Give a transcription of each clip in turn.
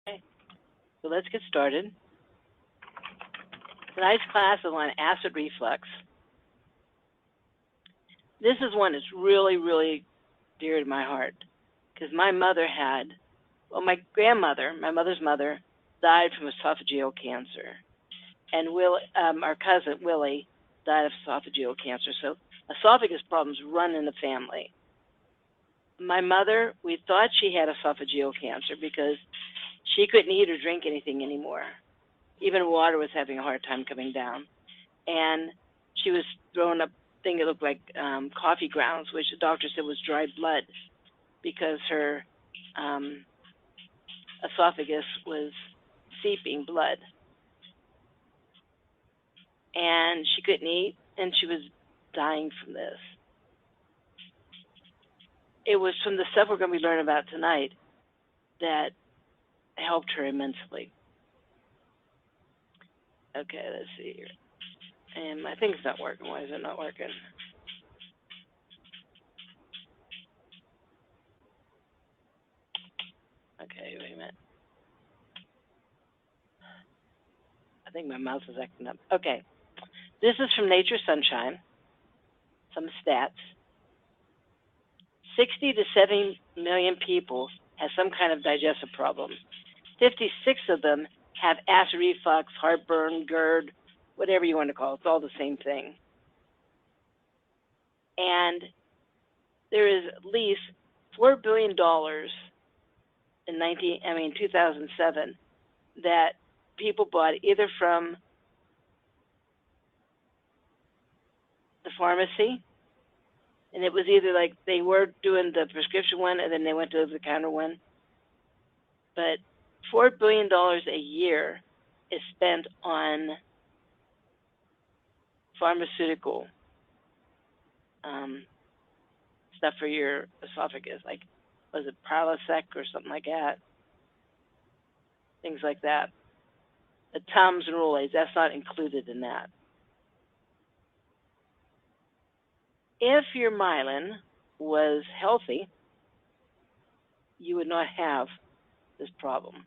Okay, so let's get started. Tonight's class is on acid reflux. This is one that's really, really dear to my heart because my mother had, well, my grandmother, my mother's mother, died from esophageal cancer, and our cousin Willie died of esophageal cancer. So esophagus problems run in the family. My mother, we thought she had esophageal cancer because she couldn't eat or drink anything anymore. Even water was having a hard time coming down. And she was throwing up a thing that looked like coffee grounds, which the doctor said was dried blood because her esophagus was seeping blood. And she couldn't eat, and she was dying from this. It was from the stuff we're going to be learning about tonight that helped her immensely. Okay, let's see here. And I think it's not working. Why is it not working? Okay, wait a minute. I think my mouse is acting up. Okay. This is from Nature Sunshine. Some stats. 60 to 70 million people have some kind of digestive problem. 56 of them have acid reflux, heartburn, GERD, whatever you want to call it. It's all the same thing. And there is at least $4 billion in 2007 that people bought either from the pharmacy, and it was either like they were doing the prescription one and then they went to the over-the-counter one. But $4 billion a year is spent on pharmaceutical stuff for your esophagus, like, was it Prilosec or something like that? Things like that. The Tums and Rolaids, that's not included in that. If your myelin was healthy, you would not have this problem.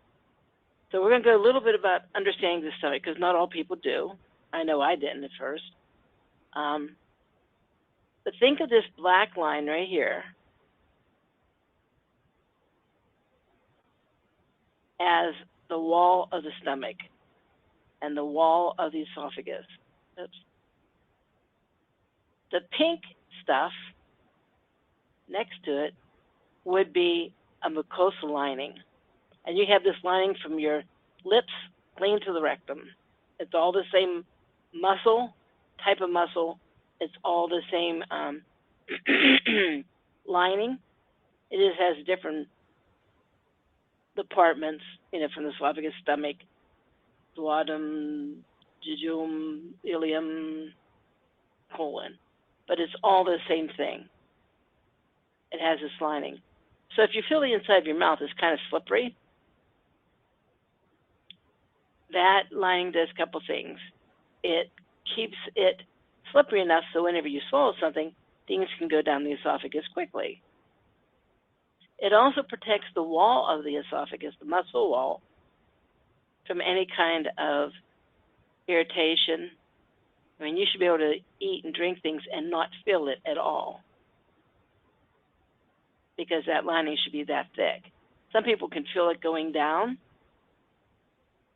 So we're going to go a little bit about understanding the stomach, because not all people do. I know I didn't at first. But think of this black line right here as the wall of the stomach and the wall of the esophagus. Oops. The pink stuff next to it would be a mucosal lining. And you have this lining from your lips clean to the rectum. It's all the same muscle, type of muscle. It's all the same lining. It just has different departments, from the esophagus, stomach, duodenum, jejunum, ileum, colon. But it's all the same thing. It has this lining. So if you feel the inside of your mouth is kind of slippery, that lining does a couple things. It keeps it slippery enough so whenever you swallow something, things can go down the esophagus quickly. It also protects the wall of the esophagus, the muscle wall, from any kind of irritation. You should be able to eat and drink things and not feel it at all, because that lining should be that thick. Some people can feel it going down.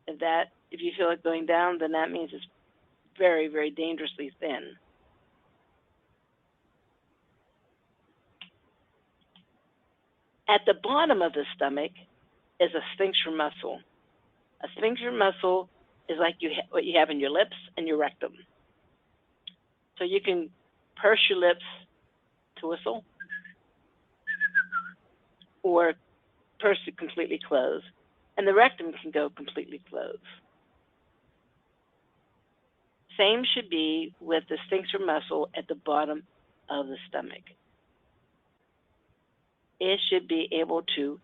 If you feel it going down, then that means it's very, very dangerously thin. At the bottom of the stomach is a sphincter muscle. A sphincter muscle is like what you have in your lips and your rectum. So you can purse your lips to whistle, or purse it completely closed. And the rectum can go completely closed. Same should be with the sphincter muscle at the bottom of the stomach. It should be able to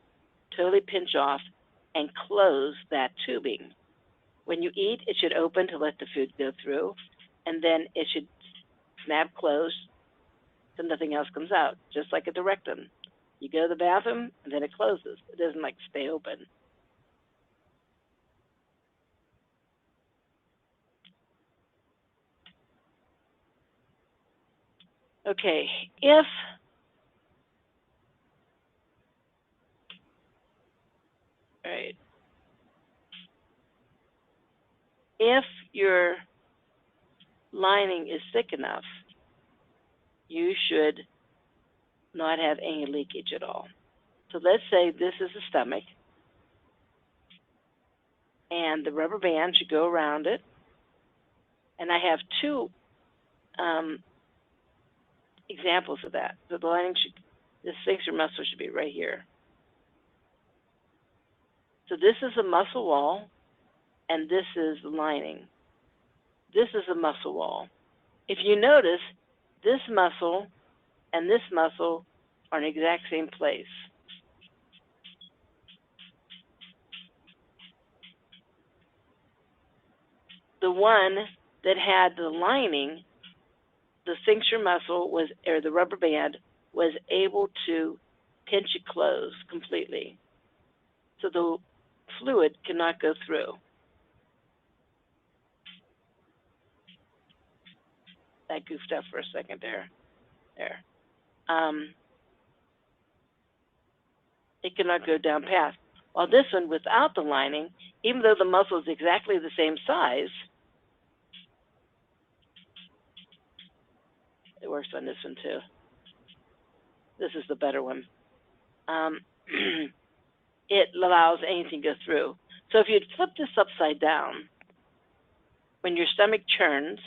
totally pinch off and close that tubing. When you eat, it should open to let the food go through, and then it should snap closed so nothing else comes out, just like at the rectum. You go to the bathroom, and then it closes. It doesn't stay open. Okay, right, if your lining is thick enough, you should not have any leakage at all. So let's say this is the stomach, and the rubber band should go around it. And I have two examples of that. So the lining should, the sphincter muscle should be right here. So this is the muscle wall, and this is the lining. This is the muscle wall. If you notice, this muscle and this muscle are in the exact same place. The one that had the lining, the sphincter muscle was, or the rubber band, was able to pinch it closed completely. So the fluid cannot go through. I goofed up for a second there. There. It cannot go down past. While this one, without the lining, even though the muscle is exactly the same size, it works on this one too. This is the better one. It allows anything to go through. So if you flip this upside down, when your stomach churns,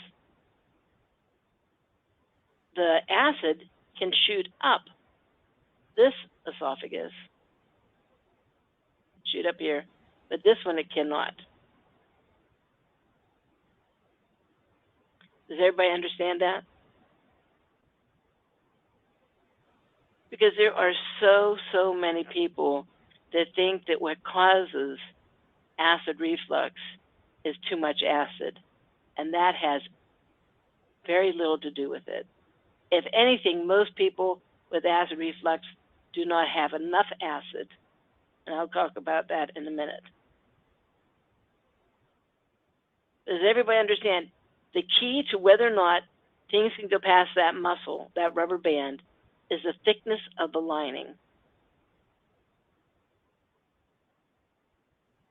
the acid can shoot up this esophagus, shoot up here, but this one it cannot. Does everybody understand that? Because there are so many people that think that what causes acid reflux is too much acid, and that has very little to do with it. If anything, most people with acid reflux do not have enough acid, and I'll talk about that in a minute. Does everybody understand? The key to whether or not things can go past that muscle, that rubber band, is the thickness of the lining.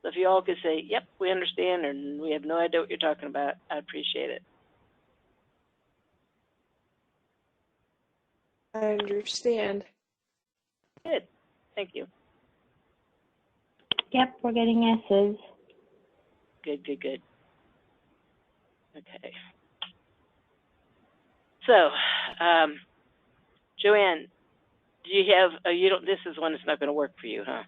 So if you all could say, yep, we understand, or we have no idea what you're talking about, I'd appreciate it. I understand. Good. Thank you. Yep, we're getting S's. Good. Okay. So, Joanne, do you have, you don't, this is one that's not going to work for you, huh?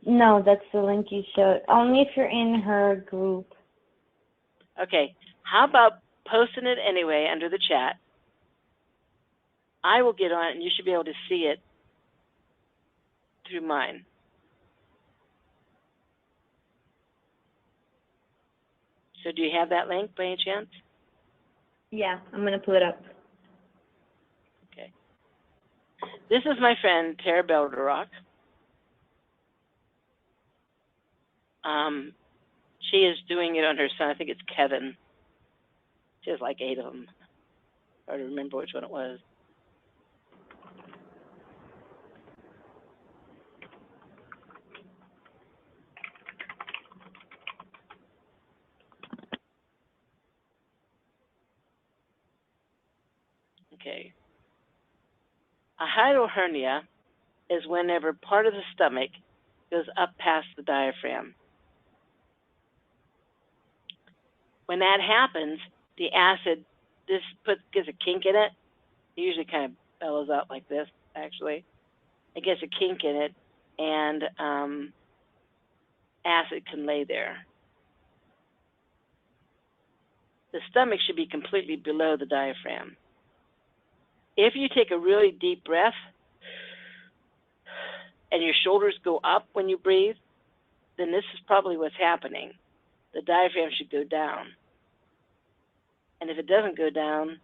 No, that's the link you showed. Only if you're in her group. Okay. How about posting it anyway under the chat? I will get on it, and you should be able to see it through mine. So do you have that link by any chance? Yeah, I'm going to pull it up. Okay. This is my friend, Tara Belderock. She is doing it on her son. I think it's Kevin. She has like 8 of them. I don't remember which one it was. Okay. A hiatal hernia is whenever part of the stomach goes up past the diaphragm. When that happens, the acid, gets a kink in it. It usually kind of bellows out like this, actually. It gets a kink in it, and acid can lay there. The stomach should be completely below the diaphragm. If you take a really deep breath and your shoulders go up when you breathe, then this is probably what's happening. The diaphragm should go down. And if it doesn't go down,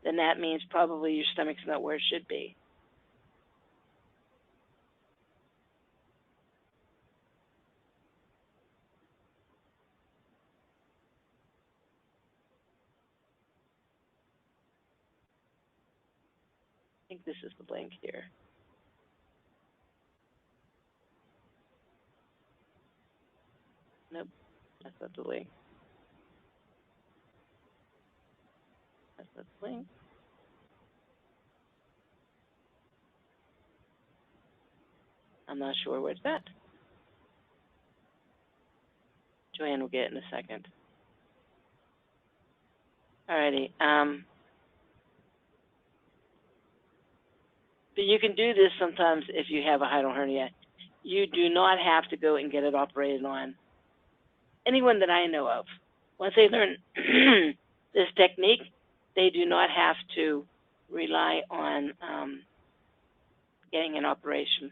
then that means probably your stomach's not where it should be. think this is the link here. Nope, that's not the link. That's not the link. I'm not sure where it's at. Joanne will get it in a second. Alrighty. But you can do this sometimes if you have a hiatal hernia. You do not have to go and get it operated on. Anyone that I know of, once they learn this technique, they do not have to rely on getting an operation.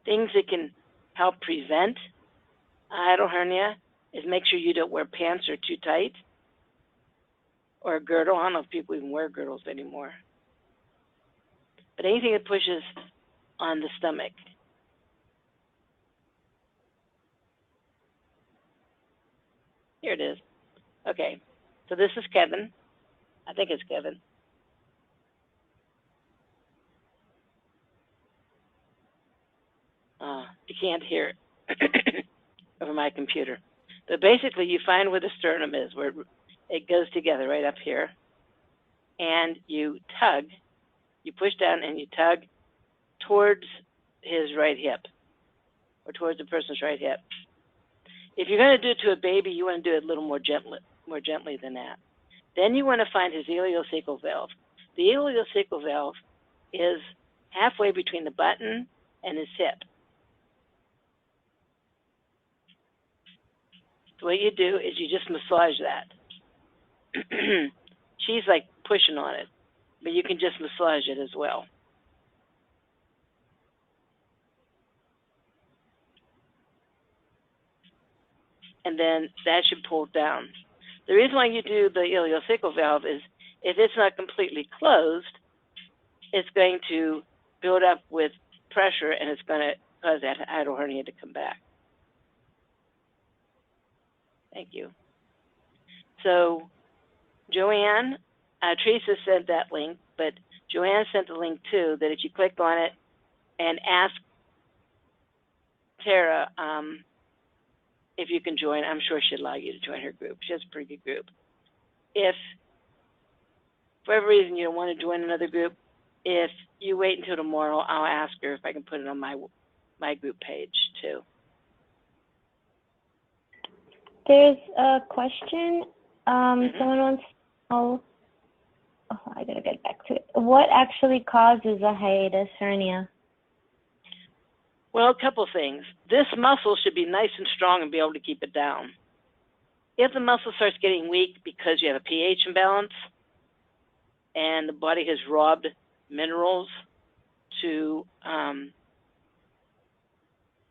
Things that can help prevent a hiatal hernia is make sure you don't wear pants that are too tight or a girdle. I don't know if people even wear girdles anymore. But anything that pushes on the stomach. Here it is. Okay, so this is Kevin. I think it's Kevin. You can't hear it over my computer. But basically, you find where the sternum is, where it goes together right up here. And you tug, you push down and you tug towards his right hip, or towards the person's right hip. If you're going to do it to a baby, you want to do it a little more gently than that. Then you want to find his ileocecal valve. The ileocecal valve is halfway between the button and his hip. So what you do is you just massage that. She's like pushing on it, but you can just massage it as well. And then that should pull down. The reason why you do the ileocecal valve is if it's not completely closed, it's going to build up with pressure and it's going to cause that hiatal hernia to come back. Thank you. So Joanne, Teresa sent that link, but Joanne sent the link too, that if you click on it and ask Tara if you can join, I'm sure she'd allow you to join her group. She has a pretty good group. If for whatever reason you don't want to join another group, if you wait until tomorrow, I'll ask her if I can put it on my group page too. There's a question. Someone wants to know, I gotta get back to it. What actually causes a hiatus hernia? Well, a couple things. This muscle should be nice and strong and be able to keep it down. If the muscle starts getting weak because you have a pH imbalance and the body has robbed minerals to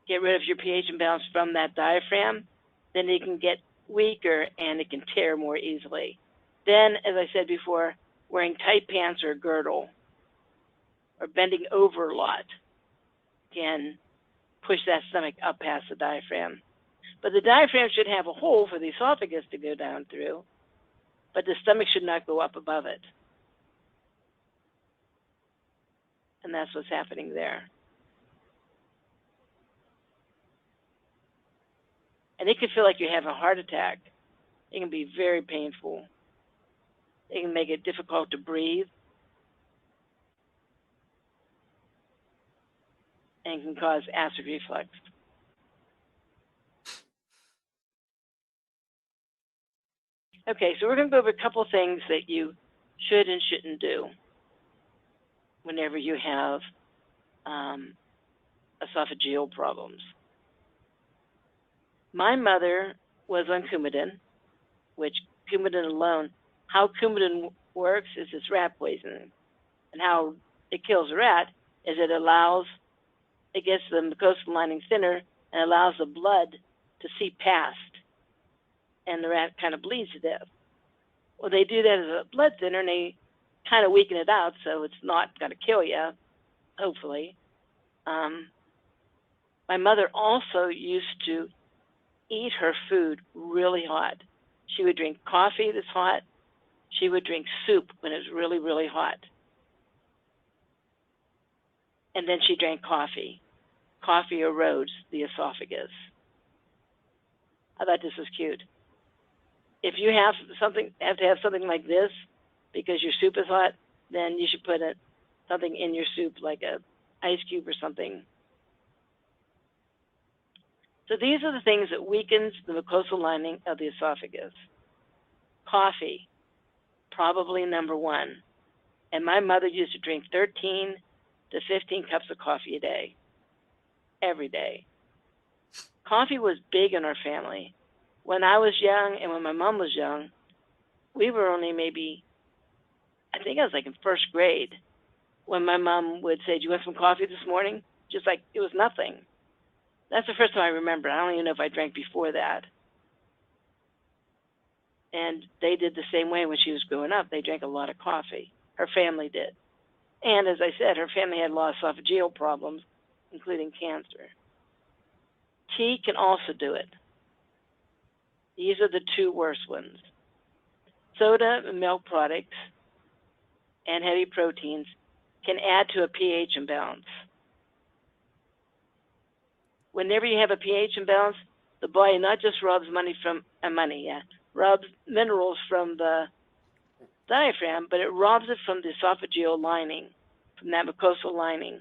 get rid of your pH imbalance from that diaphragm, then it can get weaker and it can tear more easily. Then, as I said before, wearing tight pants or a girdle or bending over a lot can push that stomach up past the diaphragm. But the diaphragm should have a hole for the esophagus to go down through, but the stomach should not go up above it. And that's what's happening there. And it can feel like you have a heart attack. It can be very painful. It can make it difficult to breathe. And can cause acid reflux. Okay, so we're going to go over a couple things that you should and shouldn't do whenever you have esophageal problems. My mother was on Coumadin, which Coumadin alone, how Coumadin works is it's rat poison. And how it kills a rat is it gets the mucosal lining thinner and allows the blood to seep past, and the rat kind of bleeds to death. Well, they do that as a blood thinner, and they kind of weaken it out, so it's not going to kill you, hopefully. My mother also used to eat her food really hot. She would drink coffee that's hot, She would drink soup when it was really, really hot. And then she drank coffee. Coffee erodes the esophagus. I thought this was cute. If you have to have something like this because your soup is hot, then you should put something in your soup, like a ice cube or something. So these are the things that weakens the mucosal lining of the esophagus. Coffee, probably number one. And my mother used to drink 13 to 15 cups of coffee a day, every day. Coffee was big in our family. When I was young and when my mom was young, we were only maybe, I think I was like in first grade, when my mom would say, "Do you want some coffee this morning?" Just like it was nothing. That's the first time I remember. I don't even know if I drank before that. And they did the same way when she was growing up. They drank a lot of coffee. Her family did. And as I said, her family had a lot of esophageal problems, including cancer. Tea can also do it. These are the two worst ones. Soda and milk products and heavy proteins can add to a pH imbalance. Whenever you have a pH imbalance, the body not just robs robs minerals from the diaphragm, but it robs it from the esophageal lining, from that mucosal lining.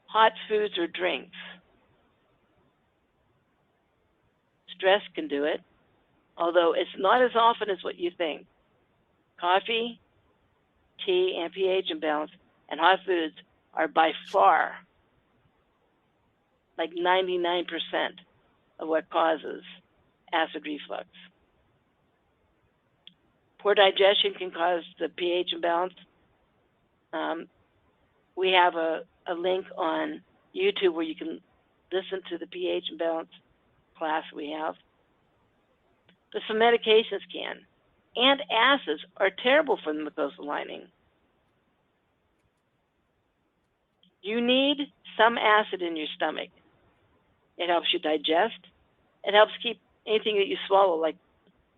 Hot foods or drinks. Stress can do it, although it's not as often as what you think. Coffee, tea, and pH imbalance, and hot foods are by far like 99% of what causes acid reflux. Poor digestion can cause the pH imbalance. We have a link on YouTube where you can listen to the pH imbalance class we have. But some medications can. And acids are terrible for the mucosal lining. You need some acid in your stomach. It helps you digest. It helps keep anything that you swallow, like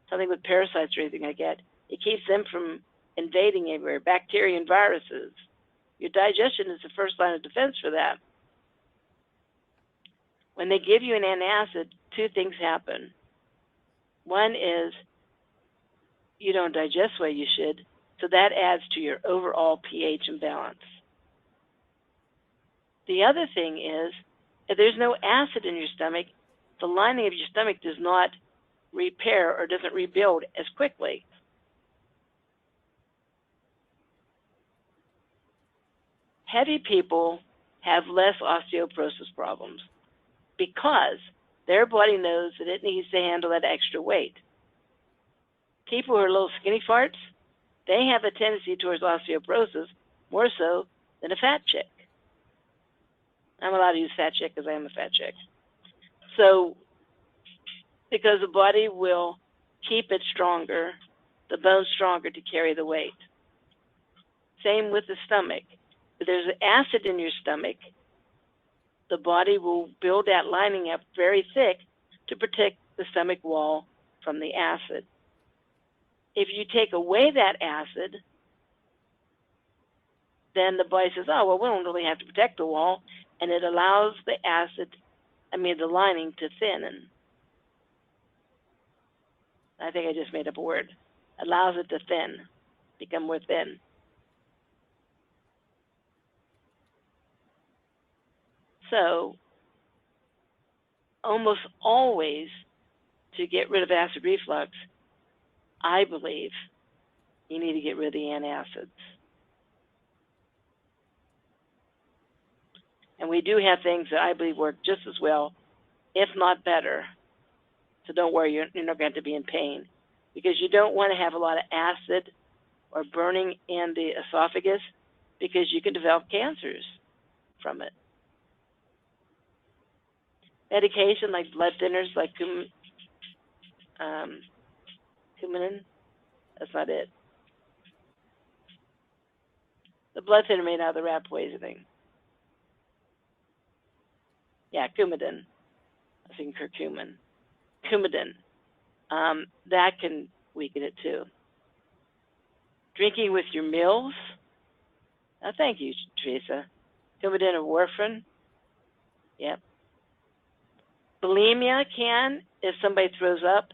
something with parasites or anything like that. It keeps them from invading everywhere, bacteria and viruses. Your digestion is the first line of defense for that. When they give you an antacid, two things happen. One is you don't digest the way you should, so that adds to your overall pH imbalance. The other thing is, if there's no acid in your stomach, the lining of your stomach does not repair or doesn't rebuild as quickly. Heavy people have less osteoporosis problems because their body knows that it needs to handle that extra weight. People who are little skinny farts, they have a tendency towards osteoporosis more so than a fat chick. I'm allowed to use fat chick because I am a fat chick. So, because the body will keep it stronger, the bones stronger to carry the weight. Same with the stomach. If there's acid in your stomach, the body will build that lining up very thick to protect the stomach wall from the acid. If you take away that acid, then the body says, oh, well, we don't really have to protect the wall, and it allows the lining to thin. I think I just made up a word. Allows it to thin, become more thin. So, almost always, to get rid of acid reflux, I believe you need to get rid of the antacids. And we do have things that I believe work just as well, if not better. So don't worry, you're not going to be in pain, because you don't want to have a lot of acid or burning in the esophagus, because you can develop cancers from it. Medication like blood thinners, like Coumadin, that's not it. The blood thinner made out of the rat poisoning. Yeah, Coumadin. I think curcumin. Coumadin. That can weaken it too. Drinking with your meals. Thank you, Teresa. Coumadin or warfarin. Yep. Bulimia can, if somebody throws up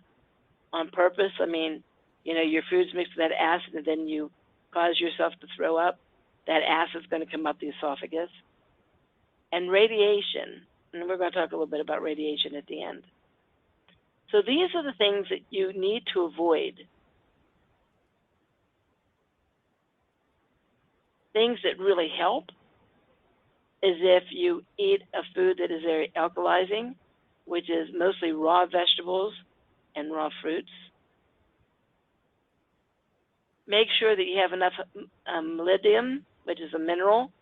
on purpose. I mean, you know, your food's mixed with that acid and then you cause yourself to throw up. That acid's going to come up the esophagus. And radiation. And we're going to talk a little bit about radiation at the end. So these are the things that you need to avoid. Things that really help is if you eat a food that is very alkalizing, which is mostly raw vegetables and raw fruits. Make sure that you have enough molybdenum, which is a mineral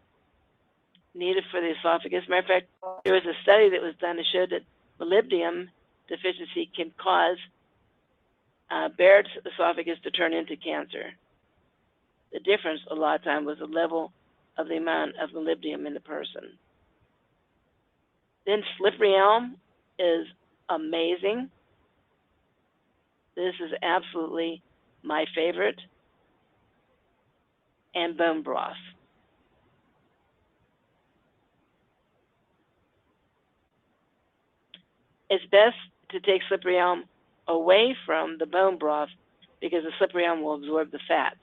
needed for the esophagus. Matter of fact, there was a study that was done that showed that molybdenum deficiency can cause Barrett's esophagus to turn into cancer. The difference a lot of times was the level of the amount of molybdenum in the person. Then slippery elm is amazing. This is absolutely my favorite. And bone broth. It's best to take slippery elm away from the bone broth because the slippery elm will absorb the fats,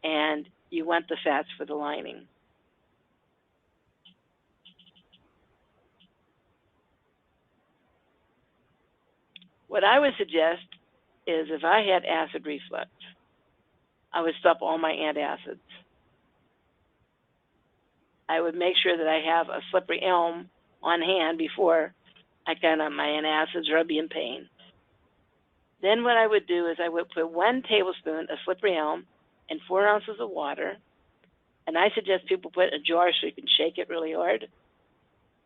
and you want the fats for the lining. What I would suggest is if I had acid reflux, I would stop all my antacids. I would make sure that I have a slippery elm on hand before I got on my antacids or I'd be in pain. Then what I would do is I would put 1 tablespoon of slippery elm in 4 ounces of water, and I suggest people put it in a jar so you can shake it really hard,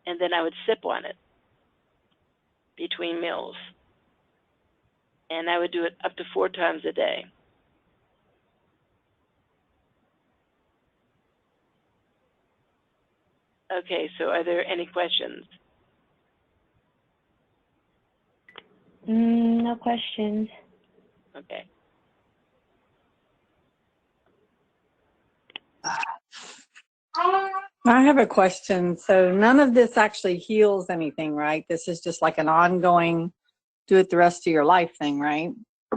and then I would sip on it between meals. And I would do it up to 4 times a day. Okay, so are there any questions? No questions. Okay. I have a question. So none of this actually heals anything, right? This is just like an ongoing, do it the rest of your life thing, right?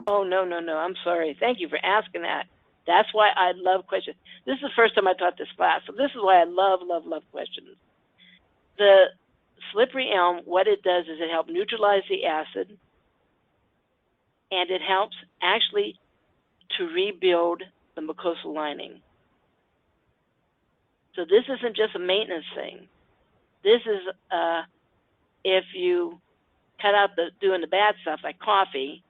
Oh, no. I'm sorry. Thank you for asking that. That's why I love questions. This is the first time I taught this class, so this is why I love questions. The slippery elm, what it does is it helps neutralize the acid, and it helps actually to rebuild the mucosal lining. So this isn't just a maintenance thing. This is if you cut out doing the bad stuff like coffee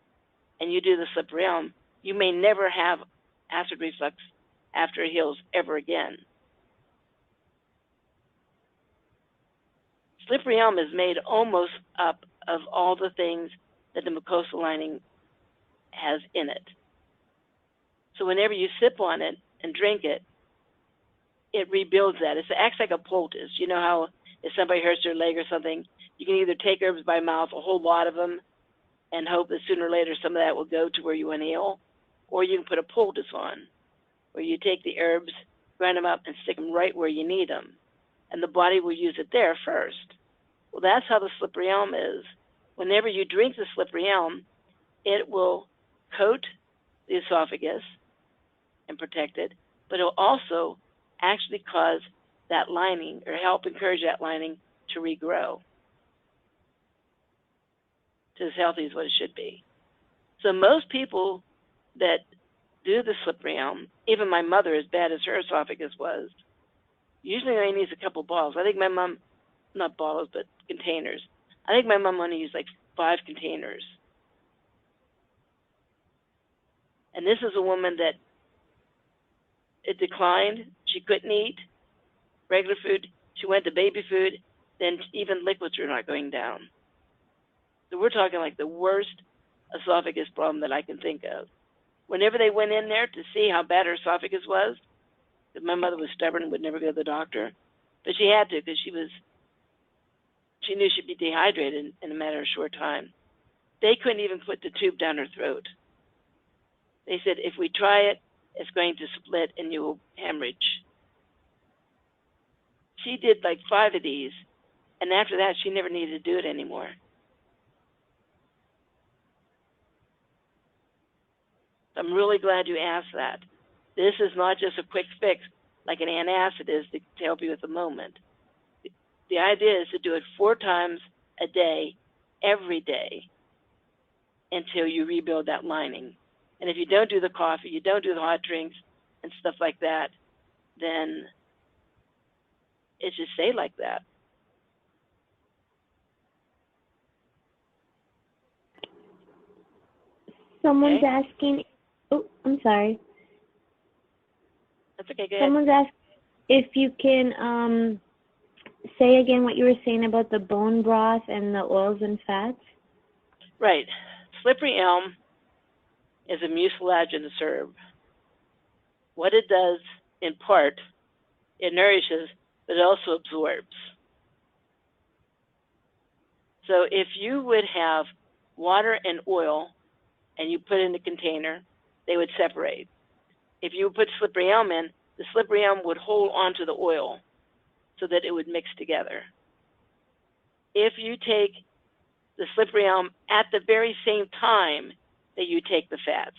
and you do the slippery elm, you may never have acid reflux after it heals ever again. Slippery elm is made almost up of all the things that the mucosal lining has in it. So whenever you sip on it and drink it, it rebuilds that. It acts like a poultice. You know how if somebody hurts their leg or something, you can either take herbs by mouth, a whole lot of them, and hope that sooner or later some of that will go to where you want to heal, or you can put a poultice on, where you take the herbs, grind them up, and stick them right where you need them, and the body will use it there first. Well, that's how the slippery elm is. Whenever you drink the slippery elm, it will coat the esophagus and protect it, but it will also actually cause that lining or help encourage that lining to regrow to as healthy as what it should be. So most people that do the slippery elm, even my mother, as bad as her esophagus was, usually only needs a couple bottles. I think my mom, not bottles, but containers. I think my mom only used like 5 containers. And this is a woman that it declined. She couldn't eat regular food. She went to baby food. Then even liquids were not going down. So we're talking like the worst esophagus problem that I can think of. Whenever they went in there to see how bad her esophagus was, because my mother was stubborn and would never go to the doctor, but she had to because she knew she'd be dehydrated in a matter of a short time. they couldn't even put the tube down her throat. They said, if we try it, it's going to split and you will hemorrhage. She did like 5 of these, and after that, she never needed to do it anymore. I'm really glad you asked that. This is not just a quick fix like an antacid is to help you at the moment. The idea is to do it 4 times a day, every day, until you rebuild that lining. And if you don't do the coffee, you don't do the hot drinks and stuff like that, then it should stay like that. Someone's asking, oh, I'm sorry. That's okay, go ahead. Someone's asking if you can say again what you were saying about the bone broth and the oils and fats. Right. Slippery elm is a mucilaginous herb. What it does, in part, it nourishes, but it also absorbs. So if you would have water and oil and you put it in a container, they would separate. If you put slippery elm in, the slippery elm would hold onto the oil so that it would mix together. If you take the slippery elm at the very same time that you take the fats,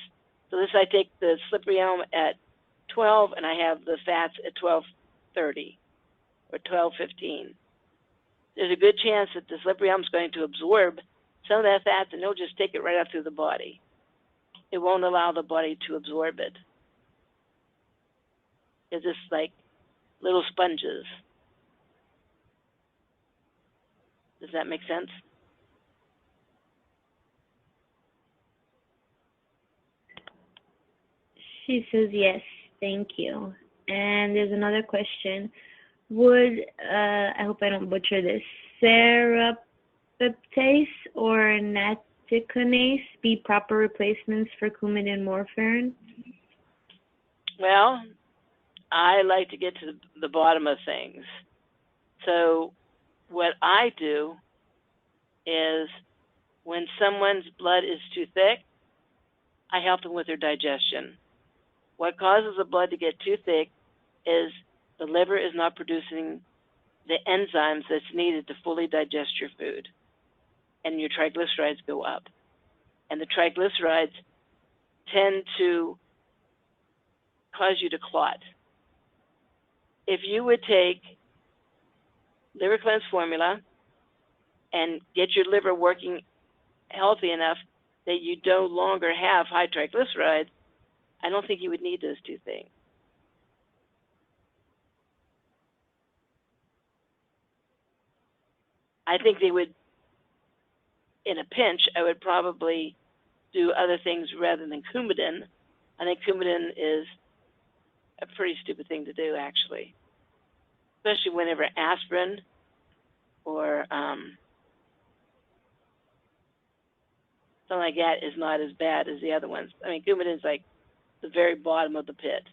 so this I take the slippery elm at 12 and I have the fats at 12:30 or 12:15. There's a good chance that the slippery elm is going to absorb some of that fat and it'll just take it right up through the body. It won't allow the body to absorb it. It's just like little sponges. Does that make sense? She says yes, thank you. And there's another question. Would, I hope I don't butcher this, serapeptase or naticonase be proper replacements for Coumadin and warfarin? Well, I like to get to the bottom of things. So what I do is when someone's blood is too thick, I help them with their digestion. What causes the blood to get too thick is the liver is not producing the enzymes that's needed to fully digest your food, and your triglycerides go up. And the triglycerides tend to cause you to clot. If you would take liver cleanse formula and get your liver working healthy enough that you no longer have high triglycerides, I don't think you would need those 2 things. I think they would, in a pinch, I would probably do other things rather than Coumadin. I think Coumadin is a pretty stupid thing to do, actually, especially whenever aspirin or something like that is not as bad as the other ones. I mean, Coumadin is like the very bottom of the pit.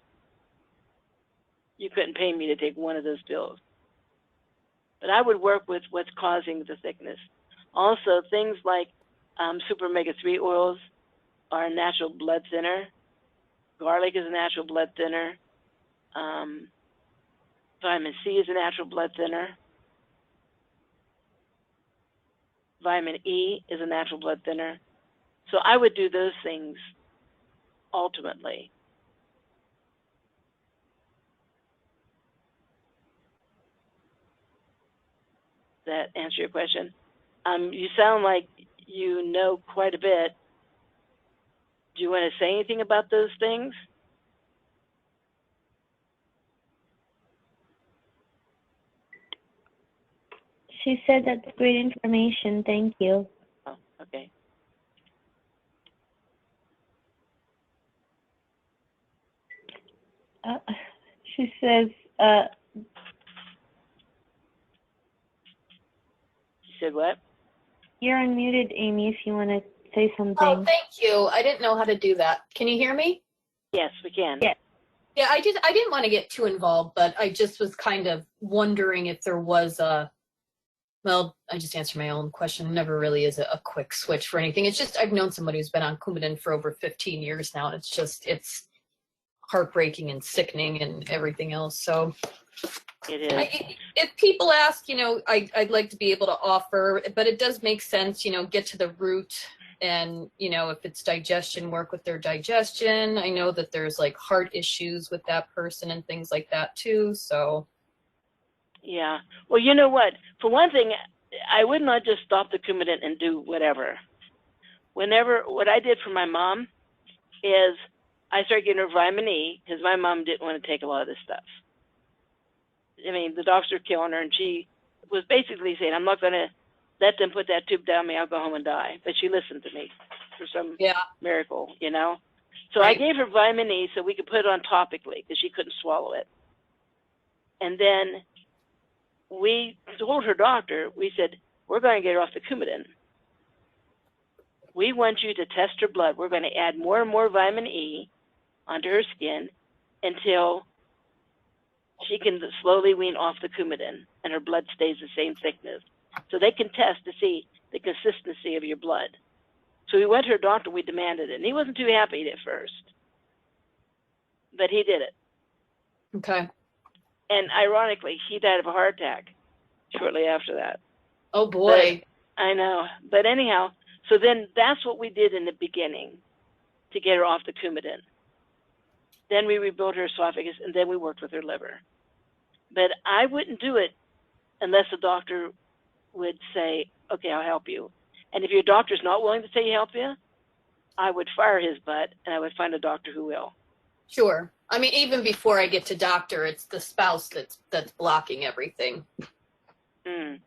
You couldn't pay me to take one of those pills. But I would work with what's causing the thickness. Also, things like super omega-3 oils are a natural blood thinner. Garlic is a natural blood thinner. Vitamin C is a natural blood thinner. Vitamin E is a natural blood thinner. So I would do those things ultimately. Does that answer your question? You sound like you know quite a bit. Do you want to say anything about those things? She said that's great information. Thank you. Oh, okay. She says, She said what? you're unmuted, Amy, if you want to say something. Oh, thank you. I didn't know how to do that. Can you hear me? Yes, we can. Yes. Yeah, I didn't want to get too involved, but I just was kind of wondering if there was a Well, I just answered my own question. Never really is a quick switch for anything. It's just I've known somebody who's been on Coumadin for over 15 years now, and it's heartbreaking and sickening and everything else. So It is. if people ask, I'd like to be able to offer, but it does make sense, get to the root. And, if it's digestion, work with their digestion. I know that there's like heart issues with that person and things like that too. So. Yeah. Well, you know what? For one thing, I would not just stop the Coumadin and do whatever. What I did for my mom is I started giving her vitamin E because my mom didn't want to take a lot of this stuff. I mean, the doctors were killing her, and she was basically saying, I'm not going to let them put that tube down me, I'll go home and die. But she listened to me for some miracle, So I gave her vitamin E so we could put it on topically because she couldn't swallow it. And then we told her doctor, we said, we're going to get her off the Coumadin. We want you to test her blood. We're going to add more and more vitamin E onto her skin until she can slowly wean off the Coumadin and her blood stays the same thickness. So they can test to see the consistency of your blood. So we went to her doctor, we demanded it. And he wasn't too happy at first, but he did it. Okay. And ironically, he died of a heart attack shortly after that. Oh, boy. But, I know. But anyhow, so then that's what we did in the beginning to get her off the Coumadin. Then we rebuilt her esophagus, and then we worked with her liver. But I wouldn't do it unless the doctor would say, okay, I'll help you. And if your doctor's not willing to say help you, I would fire his butt, and I would find a doctor who will. Sure. I mean, even before I get to doctor, it's the spouse that's blocking everything. Mm.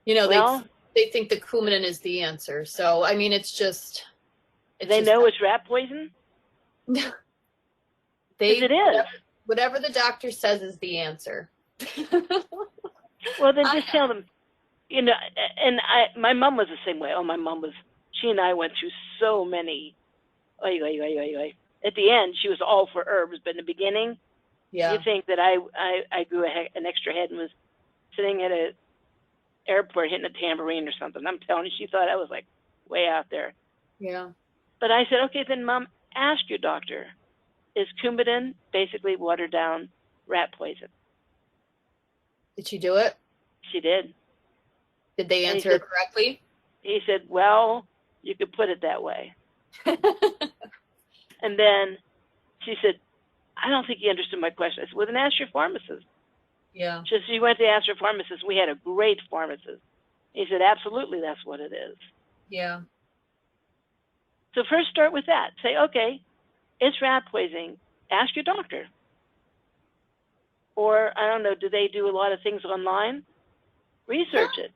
They think the Coumadin is the answer. So, I mean, it's they know it's rat poison? It is. Whatever the doctor says is the answer. Well, then just tell them, and my mom was the same way. Oh, she and I went through so many. At the end, she was all for herbs, but in the beginning, you think that I grew an extra head and was sitting at an airport hitting a tambourine or something. I'm telling you, she thought I was like way out there. Yeah. But I said, okay, then Mom, ask your doctor. Is Coumadin basically watered down rat poison? Did she do it? She did. Did they answer it correctly? He said, well, you could put it that way. And then she said, I don't think he understood my question. I said, well, then ask your pharmacist. Yeah. She went to ask her pharmacist. We had a great pharmacist. He said, absolutely, that's what it is. Yeah. So first start with that. Say, okay, it's rat poisoning. Ask your doctor. Or, I don't know, do they do a lot of things online? Research it.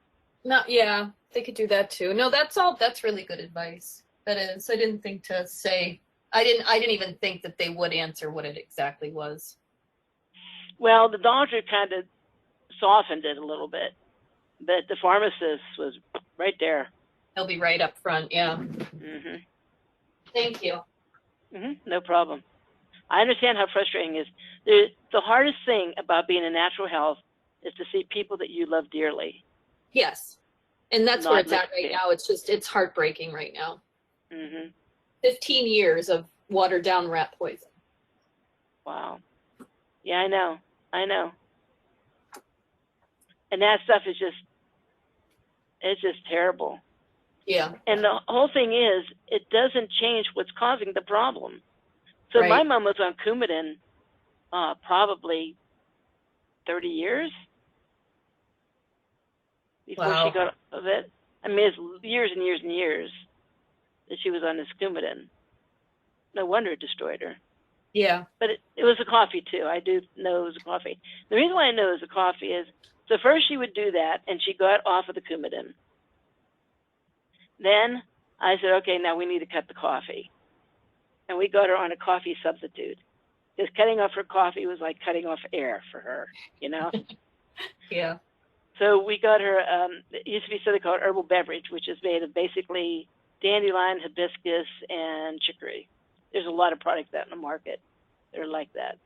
Yeah, they could do that too. No, that's really good advice. That is. I didn't think to say, I didn't even think that they would answer what it exactly was. Well, the doctor kind of softened it a little bit, but the pharmacist was right there. He'll be right up front, yeah. Mm-hmm. Thank you. Mm-hmm. No problem. I understand how frustrating it is. The hardest thing about being in natural health is to see people that you love dearly. Yes. And that's where it's at right now. It's heartbreaking right now. Mm-hmm. 15 years of watered down rat poison. Wow. Yeah, I know. And that stuff is just terrible. Yeah. And the whole thing is, it doesn't change what's causing the problem. So right. My mom was on Coumadin probably 30 years before she got of it. I mean, it's years and years and years that she was on this Coumadin. No wonder it destroyed her. Yeah. But it was the coffee, too. I do know it was the coffee. The reason why I know it was the coffee is, so first she would do that, and she got off of the Coumadin. Then I said, okay, now we need to cut the coffee. And we got her on a coffee substitute. Because cutting off her coffee was like cutting off air for her, Yeah. So we got her, it used to be something called herbal beverage, which is made of basically dandelion, hibiscus, and chicory. There's a lot of products out in the market that are like that.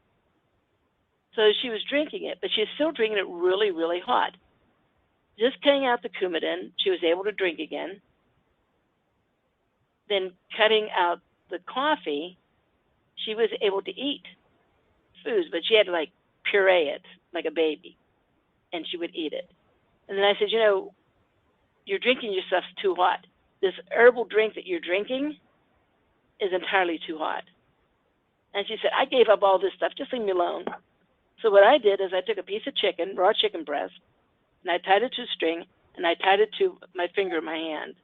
So she was drinking it, but she was still drinking it really, really hot. just cutting out the Coumadin, she was able to drink again. Then cutting out the coffee, she was able to eat foods, but she had to like puree it like a baby, and she would eat it. And then I said, you know, you're drinking your stuff too hot. This herbal drink that you're drinking is entirely too hot. And she said, I gave up all this stuff, just leave me alone. So what I did is I took a piece of chicken, raw chicken breast, and I tied it to a string, and I tied it to my finger in my hand.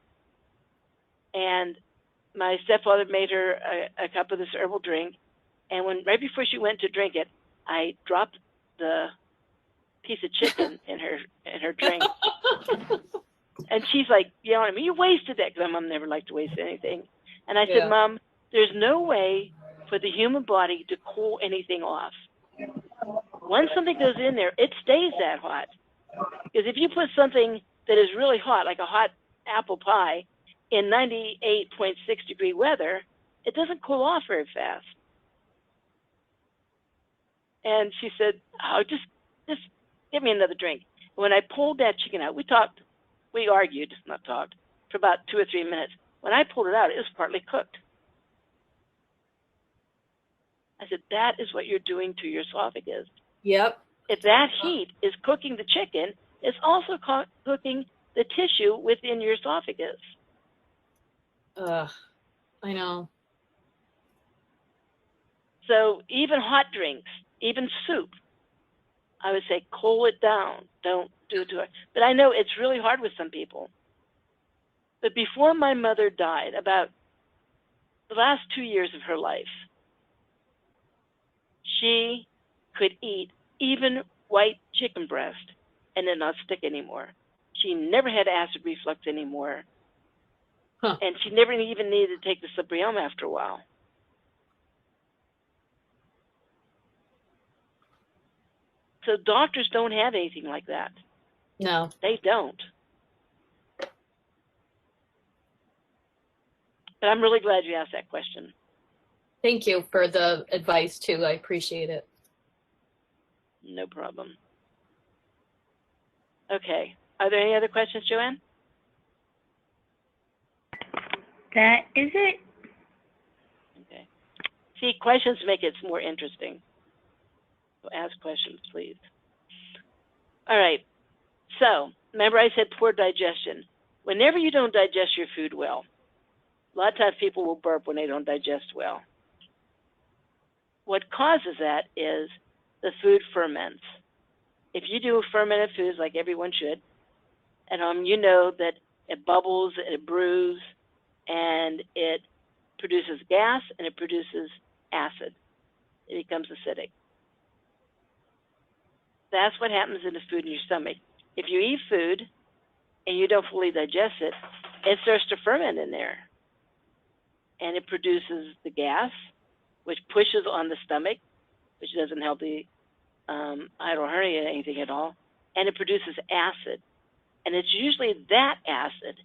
And my stepfather made her a cup of this herbal drink, and right before she went to drink it, I dropped the piece of chicken in her drink. And she's like yelling at me, you wasted that, because my mom never liked to waste anything. And I said, Mom, there's no way for the human body to cool anything off. Once something goes in there, it stays that hot. Because if you put something that is really hot, like a hot apple pie, in 98.6 degree weather, it doesn't cool off very fast. And she said, oh, just give me another drink. And when I pulled that chicken out, we argued, not talked, for about 2 or 3 minutes. When I pulled it out, it was partly cooked. I said, that is what you're doing to your esophagus. Yep. If that heat is cooking the chicken, it's also cooking the tissue within your esophagus. Ugh, I know. So even hot drinks, even soup, I would say cool it down. Don't do it to it. But I know it's really hard with some people. But before my mother died, about the last 2 years of her life, she could eat even white chicken breast and it not stick anymore. She never had acid reflux anymore. Huh. And she never even needed to take the Ciprium after a while. So doctors don't have anything like that. No. They don't. But I'm really glad you asked that question. Thank you for the advice, too. I appreciate it. No problem. Okay. Are there any other questions, Joanne? That is it. Okay. See, questions make it more interesting. So ask questions, please. All right. So, remember I said poor digestion. Whenever you don't digest your food well, a lot of times people will burp when they don't digest well. What causes that is the food ferments. If you do fermented foods like everyone should, at home, you know that it bubbles, it brews, and it produces gas and it produces acid. It becomes acidic. That's what happens in the food in your stomach. If you eat food and you don't fully digest it, it starts to ferment in there. And it produces the gas, which pushes on the stomach, which doesn't help the idle hernia anything at all. And it produces acid. And it's usually that acid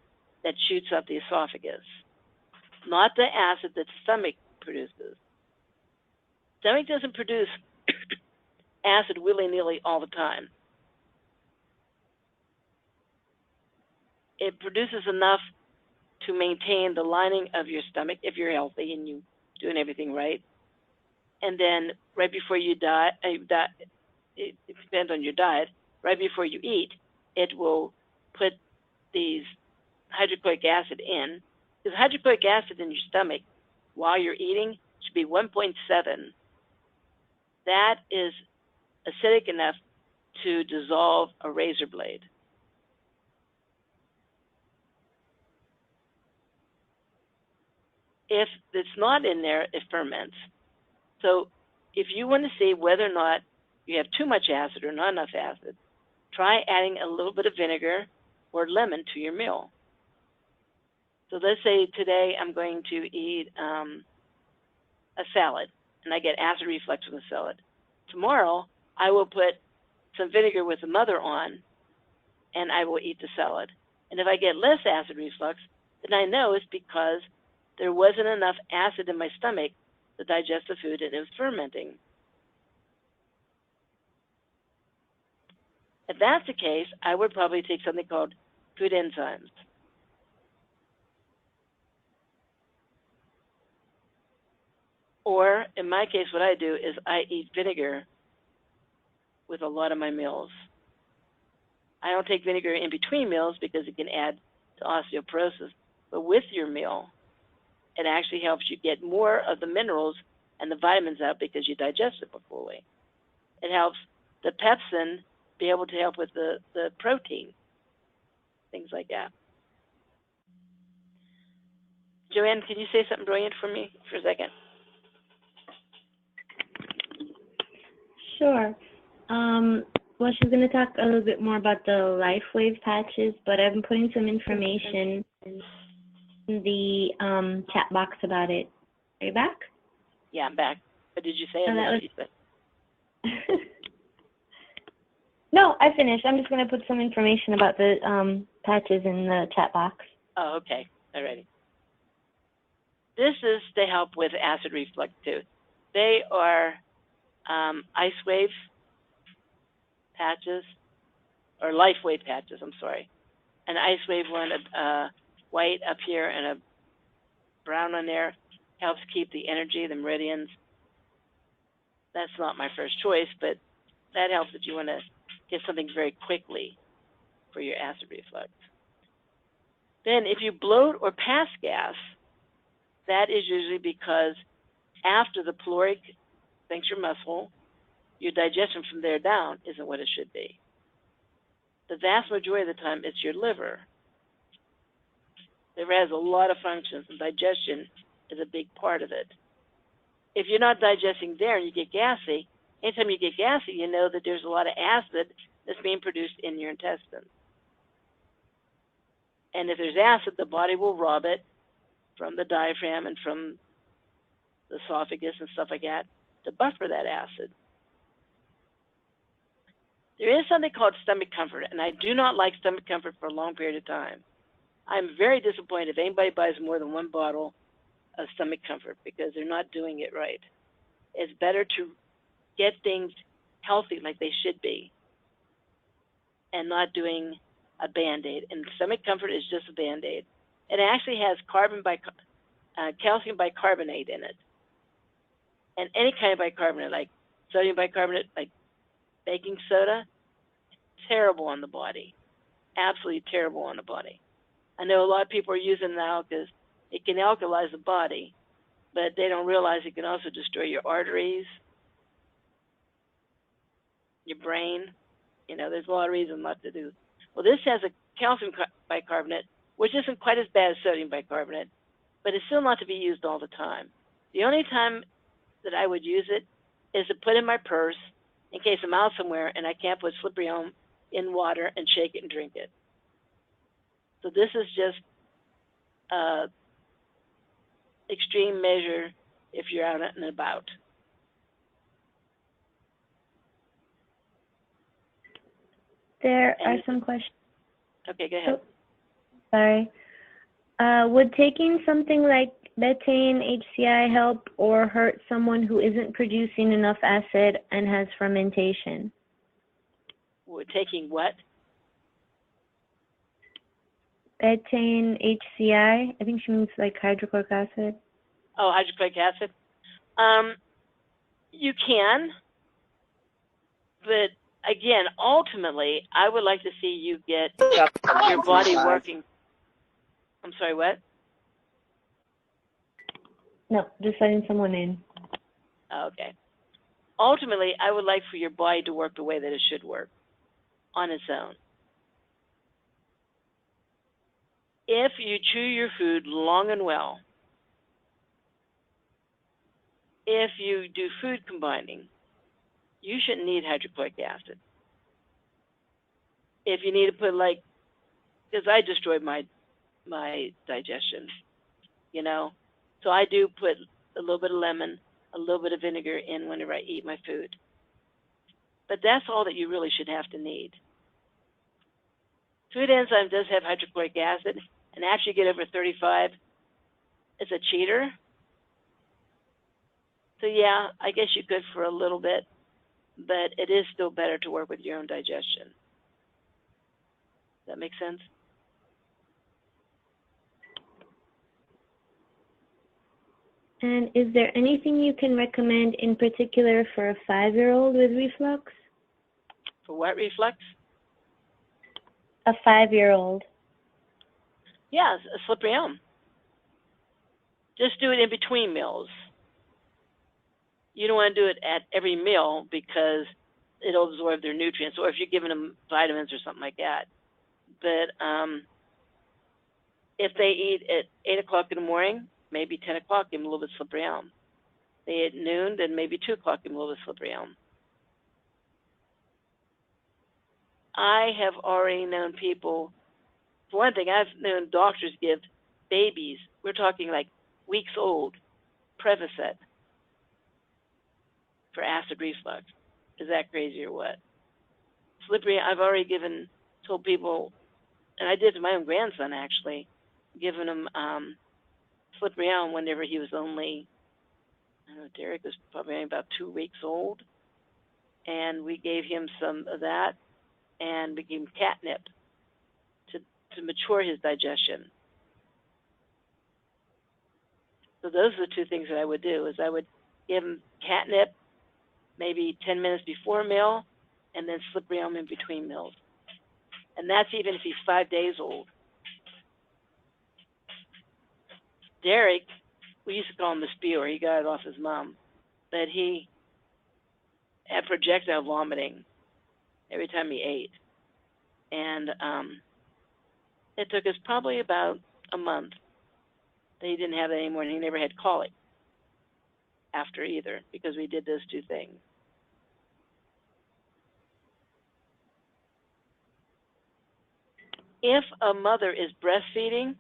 that shoots up the esophagus, not the acid that stomach produces. Stomach doesn't produce acid willy-nilly all the time. It produces enough to maintain the lining of your stomach if you're healthy and you're doing everything right. And then right before you die, it depends on your diet, right before you eat, it will put these hydrochloric acid in. Because hydrochloric acid in your stomach while you're eating should be 1.7. That is acidic enough to dissolve a razor blade. If it's not in there, it ferments. So if you want to see whether or not you have too much acid or not enough acid, try adding a little bit of vinegar or lemon to your meal. So let's say today I'm going to eat a salad, and I get acid reflux from the salad. Tomorrow, I will put some vinegar with the mother on, and I will eat the salad. And if I get less acid reflux, then I know it's because there wasn't enough acid in my stomach to digest the food, and it was fermenting. If that's the case, I would probably take something called food enzymes. Or, in my case, what I do is I eat vinegar with a lot of my meals. I don't take vinegar in between meals because it can add to osteoporosis. But with your meal, it actually helps you get more of the minerals and the vitamins out because you digest it more fully. It helps the pepsin be able to help with the protein, things like that. Joanne, can you say something brilliant for me for a second? Sure. Well, she's going to talk a little bit more about the LifeWave patches, but I've been putting some information in the chat box about it. Are you back? Yeah, I'm back. What did you say? No, I finished. I'm just going to put some information about the patches in the chat box. Oh, okay. Alrighty. This is to help with acid reflux too. They are ice wave patches, or LifeWave patches, I'm sorry. An ice wave one, white up here and a brown on there, helps keep the energy, the meridians. That's not my first choice, but that helps if you want to get something very quickly for your acid reflux. Then if you bloat or pass gas, that is usually because after the caloric sphincter muscle, your digestion from there down isn't what it should be. The vast majority of the time, it's your liver. The liver has a lot of functions, and digestion is a big part of it. If you're not digesting there and you get gassy, anytime you get gassy, you know that there's a lot of acid that's being produced in your intestines. And if there's acid, the body will rob it from the diaphragm and from the esophagus and stuff like that to buffer that acid. There is something called stomach comfort, and I do not like stomach comfort for a long period of time. I'm very disappointed if anybody buys more than one bottle of stomach comfort because they're not doing it right. It's better to get things healthy like they should be and not doing a Band-Aid. And stomach comfort is just a Band-Aid. It actually has calcium bicarbonate in it. And any kind of bicarbonate, like sodium bicarbonate, like baking soda, terrible on the body. Absolutely terrible on the body. I know a lot of people are using it now because it can alkalize the body, but they don't realize it can also destroy your arteries, your brain. You know, there's a lot of reasons not to do. Well, this has a calcium bicarbonate, which isn't quite as bad as sodium bicarbonate, but it's still not to be used all the time. The only time that I would use it is to put in my purse in case I'm out somewhere and I can't put slippery home in water and shake it and drink it. So this is just extreme measure if you're out and about. There are some questions. Okay, go ahead. Oh, sorry. Would taking something like betaine, HCI help or hurt someone who isn't producing enough acid and has fermentation? We're taking what? Betaine, HCI. I think she means like hydrochloric acid. Oh, hydrochloric acid. You can, but again, ultimately, I would like to see you get your body working. I'm sorry, what? No, just letting someone in. Okay. Ultimately, I would like for your body to work the way that it should work on its own. If you chew your food long and well, if you do food combining, you shouldn't need hydrochloric acid. If you need to put because I destroyed my digestion, you know, so I do put a little bit of lemon, a little bit of vinegar in whenever I eat my food. But that's all that you really should have to need. Food enzyme does have hydrochloric acid, and after you get over 35, it's a cheater. So yeah, I guess you could for a little bit, but it is still better to work with your own digestion. that make sense? And is there anything you can recommend in particular for a 5-year-old with reflux? For what reflux? A 5-year-old. Yeah, a slippery elm. Just do it in between meals. You don't want to do it at every meal because it'll absorb their nutrients, or if you're giving them vitamins or something like that. But if they eat at 8 o'clock in the morning, maybe 10 o'clock, give them a little bit of slippery elm. They eat at noon, then maybe 2 o'clock, give them a little bit of slippery elm. I have already known people, for one thing, I've known doctors give babies, we're talking like weeks old, Prevacid for acid reflux. Is that crazy or what? Slippery, I've already told people, and I did to my own grandson actually, giving him slippery elm whenever he was only, I don't know, Derek was probably only about 2 weeks old. And we gave him some of that, and we gave him catnip to mature his digestion. So those are the 2 things that I would do, is I would give him catnip maybe 10 minutes before a meal, and then slippery elm in between meals. And that's even if he's 5 days old. Derek, we used to call him the spewer. He got it off his mom. But he had projectile vomiting every time he ate. And it took us probably about a month that he didn't have that anymore, and he never had colic after either, because we did those 2 things. If a mother is breastfeeding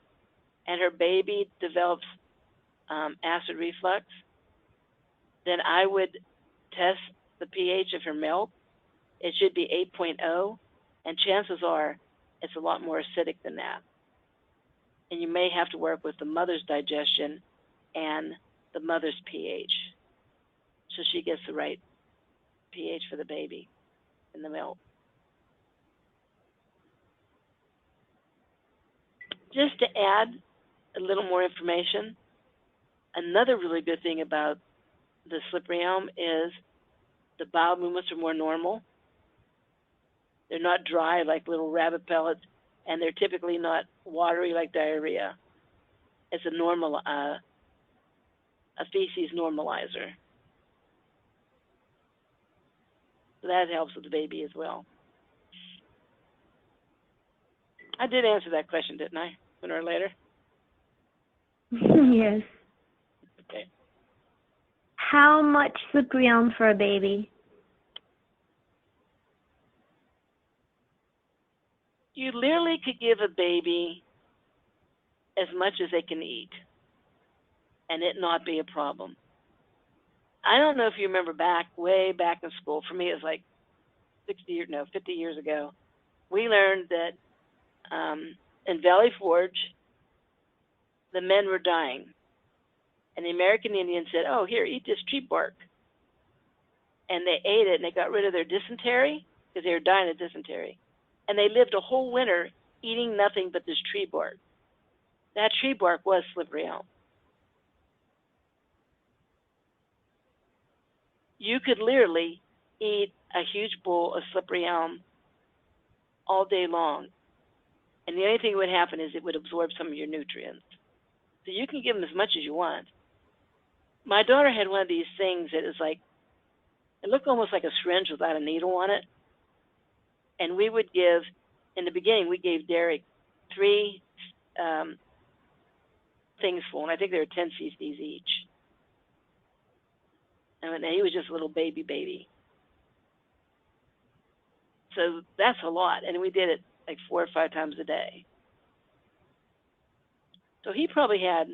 and her baby develops acid reflux, then I would test the pH of her milk. It should be 8.0, and chances are it's a lot more acidic than that. And you may have to work with the mother's digestion and the mother's pH, so she gets the right pH for the baby in the milk. Just to add a little more information, another really good thing about the slippery elm is the bowel movements are more normal. They're not dry like little rabbit pellets, and they're typically not watery like diarrhea. It's a normal, a feces normalizer. So that helps with the baby as well. I did answer that question, didn't I? Sooner or later? Yes. Okay. How much slippery elm for a baby? You literally could give a baby as much as they can eat and it not be a problem. I don't know if you remember way back in school, for me it was like 50 years ago, we learned that in Valley Forge, the men were dying. And the American Indians said, oh, here, eat this tree bark. And they ate it, and they got rid of their dysentery, because they were dying of dysentery. And they lived a whole winter eating nothing but this tree bark. That tree bark was slippery elm. You could literally eat a huge bowl of slippery elm all day long. And the only thing that would happen is it would absorb some of your nutrients. So you can give them as much as you want. My daughter had one of these things that is like, it looked almost like a syringe without a needle on it. And we would give, in the beginning, we gave Derek 3 things full, and I think they were 10 cc's each. And he was just a little baby. So that's a lot, and we did it like 4 or 5 times a day. So he probably had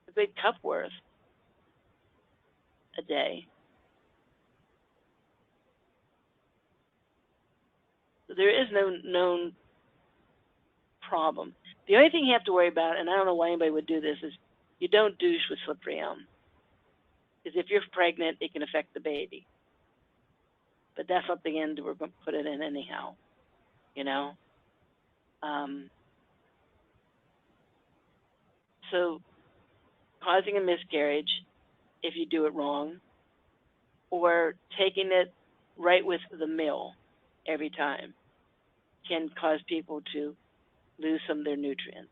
a big cup worth a day. So there is no known problem. The only thing you have to worry about, and I don't know why anybody would do this, is you don't douche with slippery elm. Because if you're pregnant, it can affect the baby. But that's not the end we're going to put it in anyhow, you know? So causing a miscarriage if you do it wrong, or taking it right with the meal every time can cause people to lose some of their nutrients.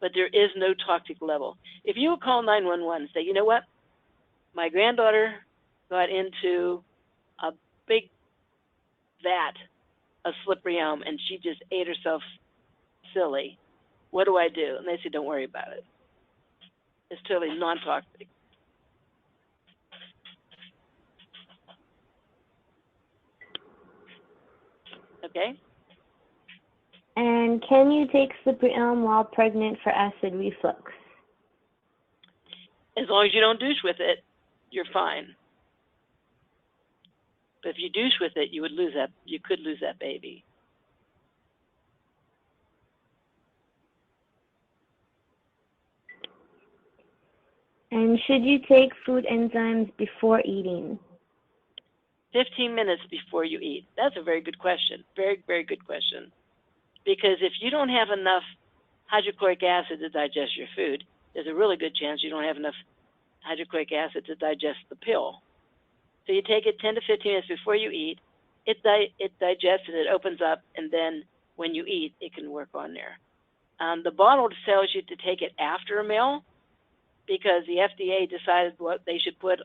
But there is no toxic level. If you would call 911 and say, you know what, my granddaughter got into a big vat of slippery elm and she just ate herself silly, what do I do? And they say, don't worry about it. It's totally non-toxic. Okay? And can you take slippery elm while pregnant for acid reflux? As long as you don't douche with it, you're fine. But if you douche with it, you could lose that baby. And should you take food enzymes before eating? 15 minutes before you eat. That's a very good question. Very, very good question. Because if you don't have enough hydrochloric acid to digest your food, there's a really good chance you don't have enough hydrochloric acid to digest the pill. So you take it 10 to 15 minutes before you eat, it digests and it opens up, and then when you eat, it can work on there. The bottle tells you to take it after a meal because the FDA decided what they should put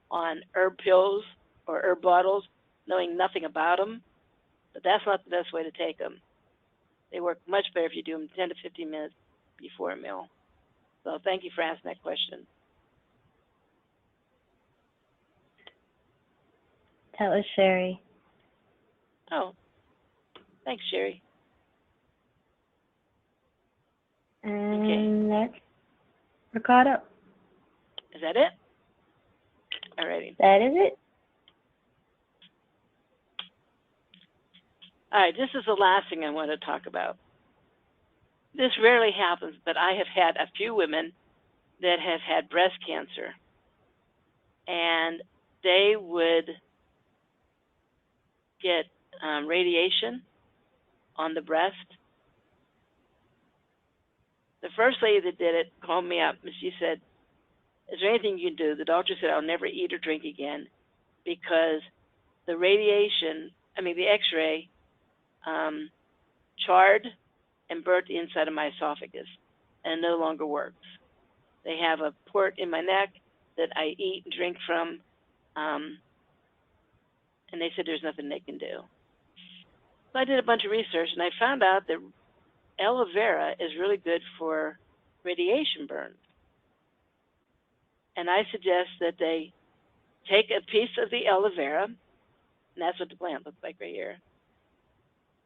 on herb pills or herb bottles, knowing nothing about them, but that's not the best way to take them. They work much better if you do them 10 to 15 minutes before a meal. So thank you for asking that question. That was Sherry. Oh, thanks, Sherry. And we're caught up. Is that it? All righty. That is it. All right, this is the last thing I want to talk about. This rarely happens, but I have had a few women that have had breast cancer, and they would get radiation on the breast. The first lady that did it called me up and she said, is there anything you can do? The doctor said, I'll never eat or drink again because the radiation, the x-ray, charred and burnt the inside of my esophagus and no longer works. They have a port in my neck that I eat and drink from, and they said there's nothing they can do. So I did a bunch of research and I found out that aloe vera is really good for radiation burns. And I suggest that they take a piece of the aloe vera, and that's what the plant looks like right here,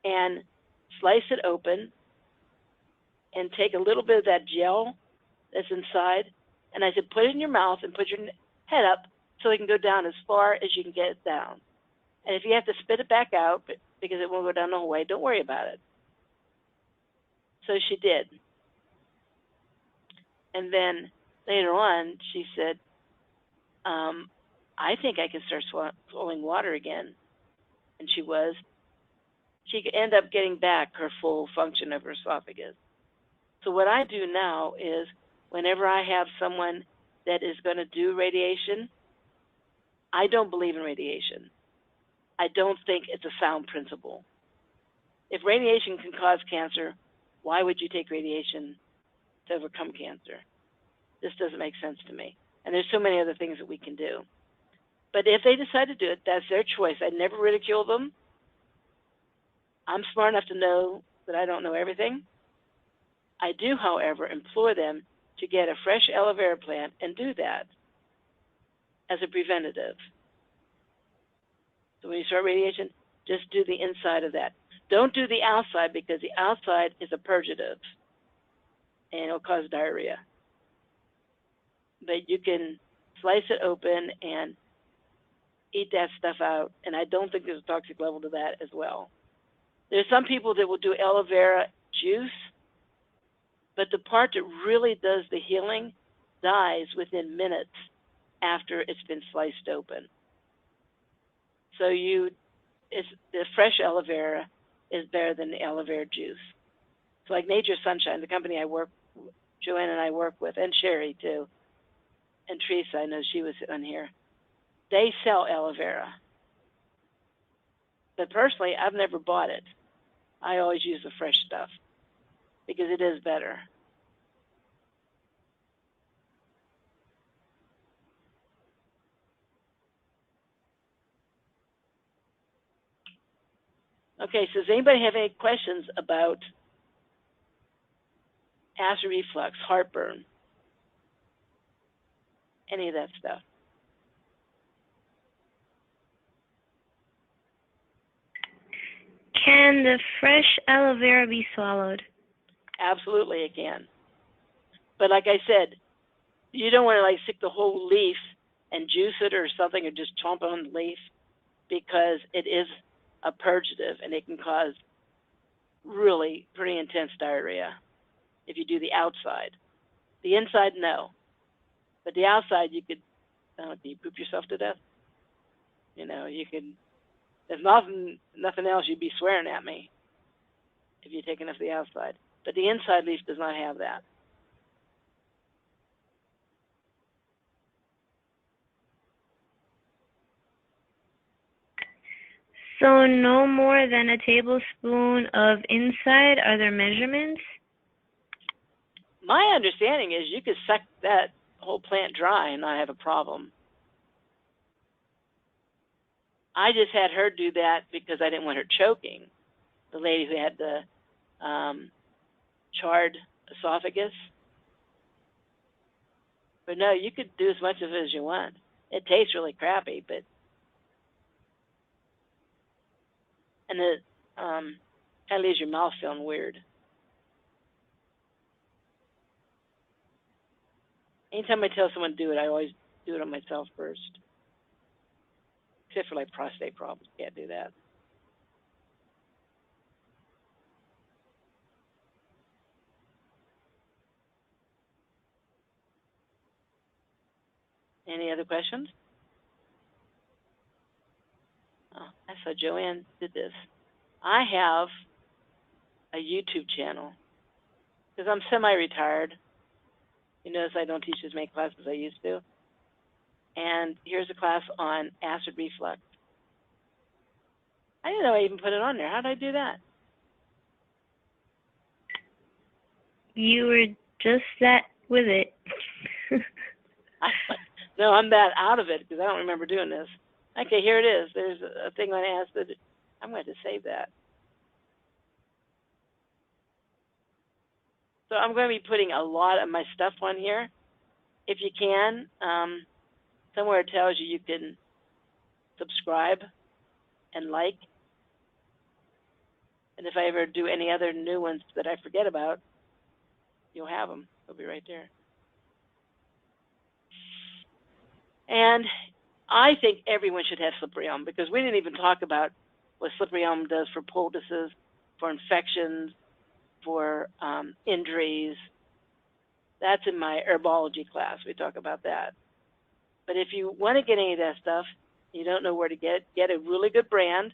and slice it open and take a little bit of that gel that's inside, and I said put it in your mouth and put your head up so it can go down as far as you can get it down. And if you have to spit it back out because it won't go down the whole way, don't worry about it. So she did. And then later on, she said, I think I can start swallowing water again. And she was. She could end up getting back her full function of her esophagus. So what I do now is whenever I have someone that is going to do radiation, I don't believe in radiation. I don't think it's a sound principle. If radiation can cause cancer, why would you take radiation to overcome cancer? This doesn't make sense to me. And there's so many other things that we can do. But if they decide to do it, that's their choice. I never ridicule them. I'm smart enough to know that I don't know everything. I do, however, implore them to get a fresh aloe vera plant and do that as a preventative. So when you start radiation, just do the inside of that. Don't do the outside because the outside is a purgative and it'll cause diarrhea. But you can slice it open and eat that stuff out, and I don't think there's a toxic level to that as well. There's some people that will do aloe vera juice, but the part that really does the healing dies within minutes after it's been sliced open. So the fresh aloe vera is better than the aloe vera juice. So like Nature Sunshine, the company Joanne and I work with, and Sherry too, and Teresa, I know she was on here. They sell aloe vera. But personally, I've never bought it. I always use the fresh stuff because it is better. Okay, so does anybody have any questions about acid reflux, heartburn, any of that stuff? Can the fresh aloe vera be swallowed? Absolutely it can. But like I said, you don't want to like stick the whole leaf and juice it or something, or just chomp on the leaf, because it is a purgative and it can cause really pretty intense diarrhea if you do the outside. The inside, no. But the outside, you could, I don't know, do you poop yourself to death? You know, you could, there's nothing else, you'd be swearing at me if you take enough of the outside. But the inside leaf does not have that. So no more than a tablespoon of inside. Are there measurements? My understanding is you could suck that whole plant dry and not have a problem. I just had her do that because I didn't want her choking. The lady who had the charred esophagus. But no, you could do as much of it as you want. It tastes really crappy, but and it kind of leaves your mouth feeling weird. Anytime I tell someone to do it, I always do it on myself first. Except for like prostate problems, can't do that. Any other questions? Oh, I saw Joanne did this. I have a YouTube channel because I'm semi-retired. You notice I don't teach as many classes as I used to. And here's a class on acid reflux. I didn't know I even put it on there. How did I do that? You were just that with it. No, I'm that out of it because I don't remember doing this. Okay, here it is. There's a thing on acid. I'm going to save that. So I'm going to be putting a lot of my stuff on here. If you can, somewhere it tells you can subscribe and like. And if I ever do any other new ones that I forget about, you'll have them. They'll be right there. And I think everyone should have slippery elm because we didn't even talk about what slippery elm does for poultices, for infections, for injuries. That's in my herbology class. We talk about that. But if you want to get any of that stuff, you don't know where to get a really good brand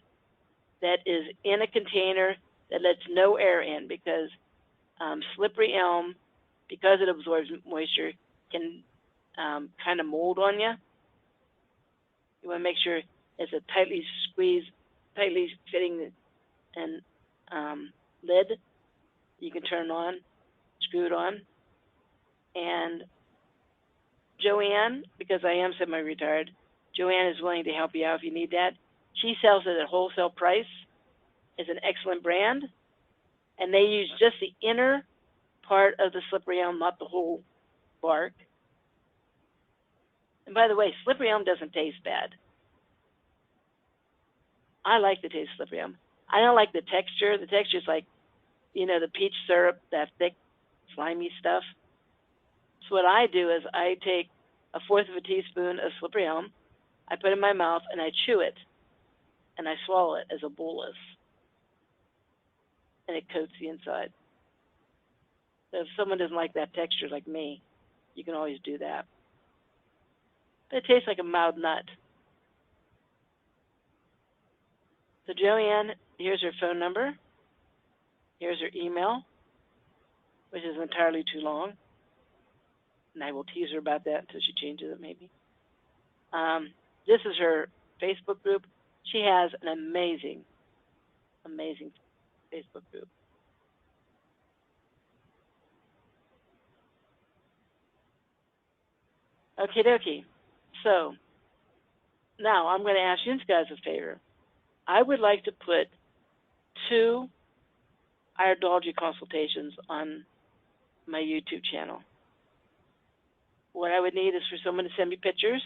that is in a container that lets no air in, because slippery elm, because it absorbs moisture, can kind of mold on you. You want to make sure it's a tightly squeezed, tightly fitting and lid. You can turn it on, screw it on. And Joanne, because I am semi-retired, Joanne is willing to help you out if you need that. She sells it at wholesale price. It's an excellent brand. And they use just the inner part of the slippery elm, not the whole bark. And by the way, slippery elm doesn't taste bad. I like the taste of slippery elm. I don't like the texture. The texture is like, you know, the peach syrup, that thick, slimy stuff. So what I do is I take 1/4 of a teaspoon of slippery elm, I put it in my mouth, and I chew it, and I swallow it as a bolus. And it coats the inside. So if someone doesn't like that texture like me, you can always do that. But it tastes like a mild nut. So Joanne, here's her phone number. Here's her email. which is entirely too long. And I will tease her about that until she changes it, maybe. This is her Facebook group. She has an amazing, amazing Facebook group. Okie dokie. So now I'm going to ask you guys a favor. I would like to put 2 iridology consultations on my YouTube channel. What I would need is for someone to send me pictures.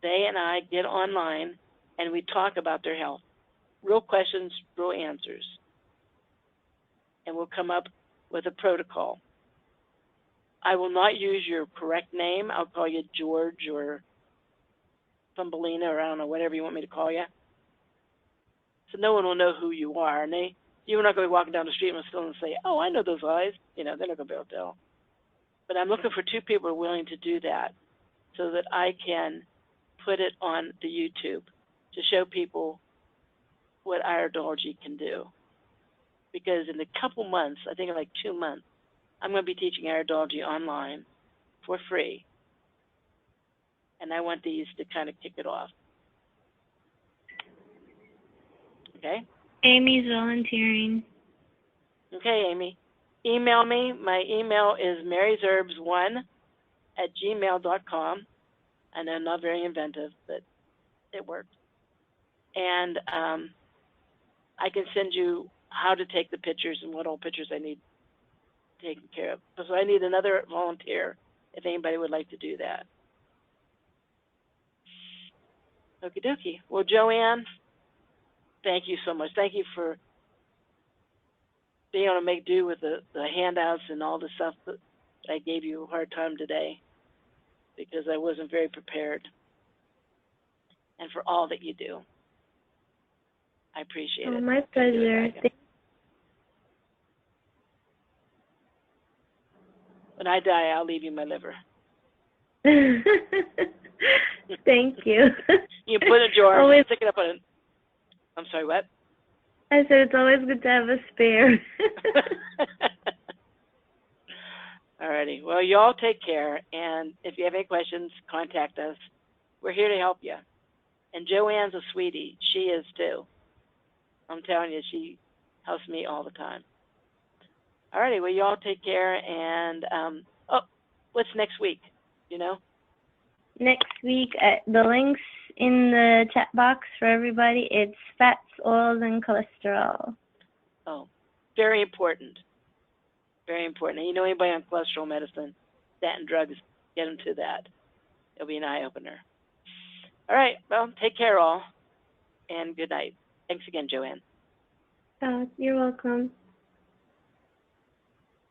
They and I get online and we talk about their health. Real questions, real answers. And we'll come up with a protocol. I will not use your correct name. I'll call you George or Thumbelina, or I don't know, whatever you want me to call you. So no one will know who you are. And you're not going to be walking down the street and say, oh, I know those eyes. You know, they're not going to be able to tell. But I'm looking for 2 people who are willing to do that so that I can put it on the YouTube to show people what iridology can do. Because in a couple months, I think in like 2 months, I'm going to be teaching iridology online for free. And I want these to kind of kick it off. Okay? Amy's volunteering. Okay, Amy. Email me. My email is marysherbs1@gmail.com. I know I'm not very inventive, but it worked. And I can send you how to take the pictures and what all pictures I need taken care of. So I need another volunteer if anybody would like to do that. Okie dokie. Well, Joanne, thank you so much. Thank you for being able to make do with the handouts and all the stuff that I gave you a hard time today because I wasn't very prepared. And for all that you do. I appreciate it. Oh, my pleasure. When I die, I'll leave you my liver. Thank you. You put a jar, always, stick it up on it. I'm sorry, what? I said it's always good to have a spare. Alrighty. Well, y'all take care, and if you have any questions, contact us. We're here to help you. And Joanne's a sweetie. She is too. I'm telling you, she helps me all the time. Alrighty. Well, y'all take care, and what's next week? You know? Next week, the links in the chat box for everybody. It's fats, oils, and cholesterol. Oh, very important. Very important. And you know anybody on cholesterol medicine, statin drugs, get them to that. It'll be an eye-opener. All right. Well, take care all, and good night. Thanks again, Joanne. You're welcome.